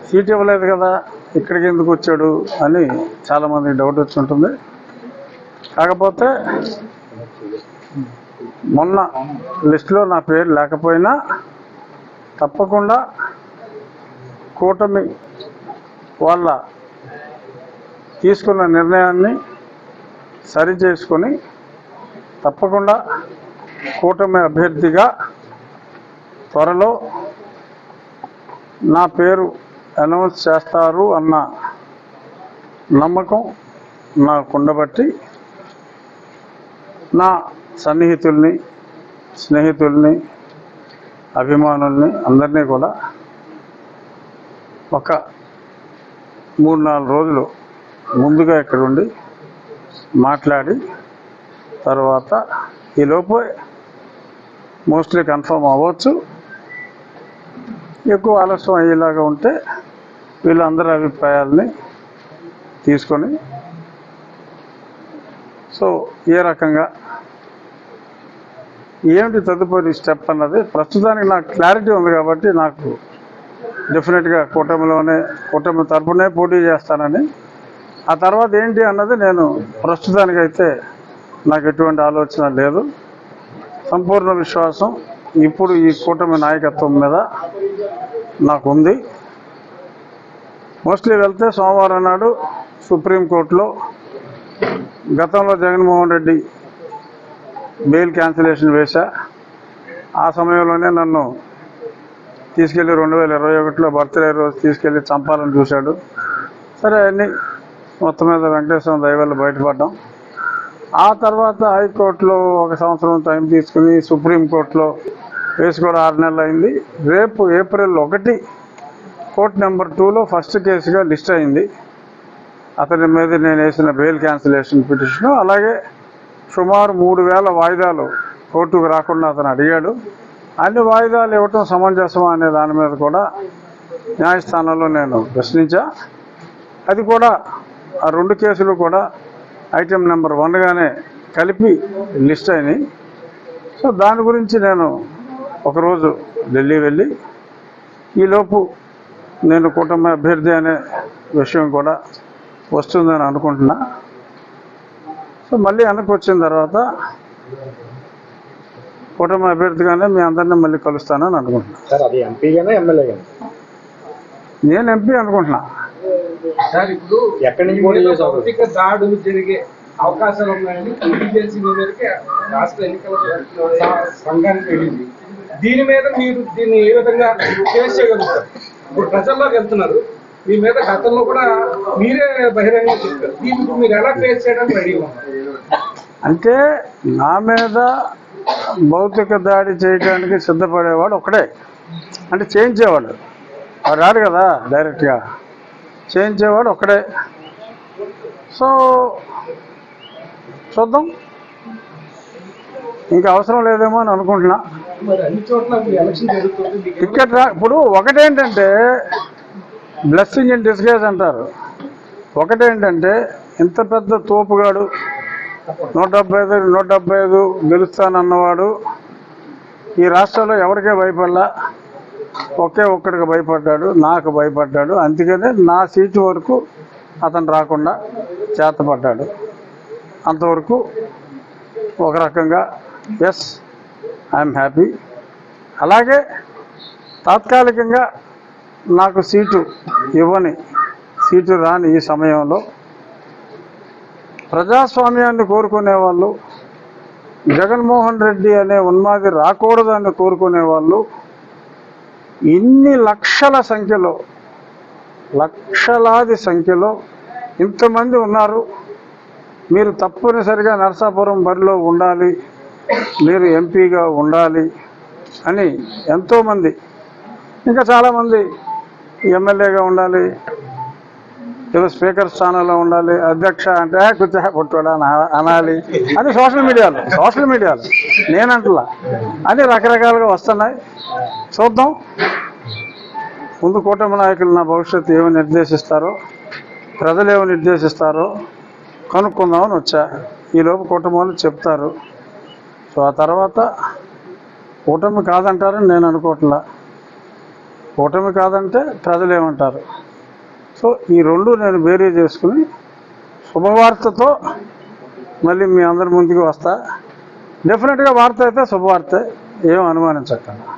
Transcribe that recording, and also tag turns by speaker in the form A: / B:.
A: Seat ఇవ్వలేదు కదా ఇక్కడికి ఎందుకు వచ్చాడు అని చాలామందికి డౌట్ వచ్చి ఉంటుంది. కాకపోతే మొన్న లిస్టులో నా పేరు లేకపోయినా తప్పకుండా కూటమి వాళ్ళ తీసుకున్న నిర్ణయాన్ని సరి చేసుకొని తప్పకుండా కూటమి అభ్యర్థిగా త్వరలో నా పేరు అనౌన్స్ చేస్తారు అన్న నమ్మకం నాకుండబట్టి నా సన్నిహితుల్ని, స్నేహితుల్ని, అభిమానుల్ని అందరినీ కూడా ఒక 3-4 రోజులు ముందుగా ఇక్కడ ఉండి మాట్లాడి తర్వాత ఈలోపు మోస్ట్లీ కన్ఫర్మ్ అవ్వచ్చు. ఎక్కువ ఆలస్యం అయ్యేలాగా ఉంటే వీళ్ళందరి అభిప్రాయాలని తీసుకొని సో ఏ రకంగా ఏమిటి తదుపరి స్టెప్ అన్నది ప్రస్తుతానికి నాకు క్లారిటీ ఉంది కాబట్టి నాకు డెఫినెట్గా కూటమి తరపునే పోటీ చేస్తానని, ఆ తర్వాత ఏంటి అన్నది నేను ప్రస్తుతానికైతే నాకు ఎటువంటి ఆలోచన లేదు. సంపూర్ణ విశ్వాసం ఇప్పుడు ఈ కూటమి నాయకత్వం మీద నాకుంది. మోస్ట్లీ వెళ్తే సోమవారం నాడు సుప్రీంకోర్టులో గతంలో జగన్మోహన్ రెడ్డి బెయిల్ క్యాన్సిలేషన్ వేశా. ఆ సమయంలోనే నన్ను తీసుకెళ్ళి 2021లో బర్త్డే రోజు తీసుకెళ్ళి చంపాలని చూశాడు. సరే అన్నీ మొత్తం మీద వెంకటేశ్వర దయ వల్ల బయటపడ్డాం. ఆ తర్వాత హైకోర్టులో 1 సంవత్సరం టైం తీసుకుని సుప్రీంకోర్టులో కేసు కూడా 6 నెలలు అయింది. రేపు ఏప్రిల్ 1 కోర్టు నెంబర్ 2లో ఫస్ట్ కేసుగా లిస్ట్ అయింది. అతని మీద నేను వేసిన బెయిల్ క్యాన్సిలేషన్ పిటిషను. అలాగే సుమారు 3000 వాయిదాలు కోర్టుకు రాకుండా అతను అడిగాడు. అన్ని వాయిదాలు ఇవ్వటం సమంజసమా అనే దాని మీద కూడా న్యాయస్థానంలో నేను ప్రశ్నించా. అది కూడా ఆ 2 కేసులు కూడా ఐటెం నెంబర్ 1గానే కలిపి లిస్ట్ అయినాయి. సో దాని గురించి నేను ఒకరోజు ఢిల్లీ వెళ్ళి ఈలోపు నేను కూటమి అభ్యర్థి అనే విషయం కూడా వస్తుందని అనుకుంటున్నా. సో మళ్ళీ వెనక్కి వచ్చిన తర్వాత కూటమి అభ్యర్థిగానే మీ అందరినీ మళ్ళీ కలుస్తానని అనుకుంటున్నా.
B: సార్ అది ఎంపీగానే ఎమ్మెల్యేగానే?
A: నేను ఎంపీ అనుకుంటున్నా.
C: సార్ ఇప్పుడు
B: ఎక్కడి నుంచి పోటీ చేసే
C: భౌతిక దాడులు జరిగే అవకాశాలు ఉన్నాయని ఇంటెలిజెన్స్ మేరకు రాష్ట్ర ఎన్నికల సంఘానికి వెళ్ళింది. దీని మీద మీరు దీన్ని ఏ విధంగా ఫేస్ చేయగలుగుతారు? ఇప్పుడు ప్రజల్లోకి వెళ్తున్నారు, మీ మీద గతంలో కూడా మీరే బహిరంగంగా చెప్పారు. దీనికి మీరు ఎలా ఫేస్ చేయడానికి రెడీగా ఉన్నారు?
A: అంటే నా మీద భౌతిక దాడి చేయడానికి సిద్ధపడేవాడు ఒకడే, అంటే చేయించేవాడు. వాడు రాడు కదా డైరెక్ట్గా, చేయించేవాడు ఒకడే. సో చూద్దాం, ఇంకా అవసరం లేదేమో అని అనుకుంటున్నా.
C: మరి అన్ని చోట్ల ఎలక్షన్ జరుగుతుంది.
A: టికెట్ ఇప్పుడు ఒకటేంటంటే బ్లెస్సింగ్ ఇన్ డిస్గైజ్ అంటారు. ఒకటేంటంటే ఇంత పెద్ద తోపుగాడు 175 గెలుస్తానన్నవాడు ఈ రాష్ట్రంలో ఎవరికే భయపడలా, ఒక్కడికి భయపడ్డాడు, నాకు భయపడ్డాడు. అందుకనే నా సీటు వరకు అతను రాకుండా చేతపడ్డాడు. అంతవరకు ఒక రకంగా ఎస్ ఐఎమ్ హ్యాపీ. అలాగే తాత్కాలికంగా నాకు సీటు రాని ఈ సమయంలో ప్రజాస్వామ్యాన్ని కోరుకునే వాళ్ళు, జగన్మోహన్ రెడ్డి అనే ఉన్మాది రాకూడదని కోరుకునే వాళ్ళు ఇన్ని లక్షలాది సంఖ్యలో ఇంతమంది ఉన్నారు. మీరు తప్పనిసరిగా నరసాపురం బరిలో ఉండాలి, మీరు ఎంపీగా ఉండాలి అని ఎంతోమంది, ఇంకా చాలామంది ఎమ్మెల్యేగా ఉండాలి, ఏదో స్పీకర్ స్థానంలో ఉండాలి, అధ్యక్ష అంటే కూర్చో పుట్టాడా అనాలి అని సోషల్ మీడియాలో నేనంటలా అని రకరకాలుగా వస్తున్నాయి. చూద్దాం ముందు కూటమి నాయకులు నా భవిష్యత్తు ఏమి నిర్దేశిస్తారో, ప్రజలు ఏమి నిర్దేశిస్తారో కనుక్కుందామని వచ్చా. ఈలోపు కూటమి వాళ్ళు చెప్తారు. సో ఆ తర్వాత కూటమి కాదంటారని నేను అనుకోవట్లా. కూటమి కాదంటే ప్రజలు ఏమంటారు. సో ఈ రెండు నేను బేరీ చేసుకుని శుభవార్తతో మళ్ళీ మీ అందరి ముందుకు వస్తా. డెఫినెట్గా వార్త అయితే శుభవార్తే, ఏం అనుమానించక్కర్లేదు.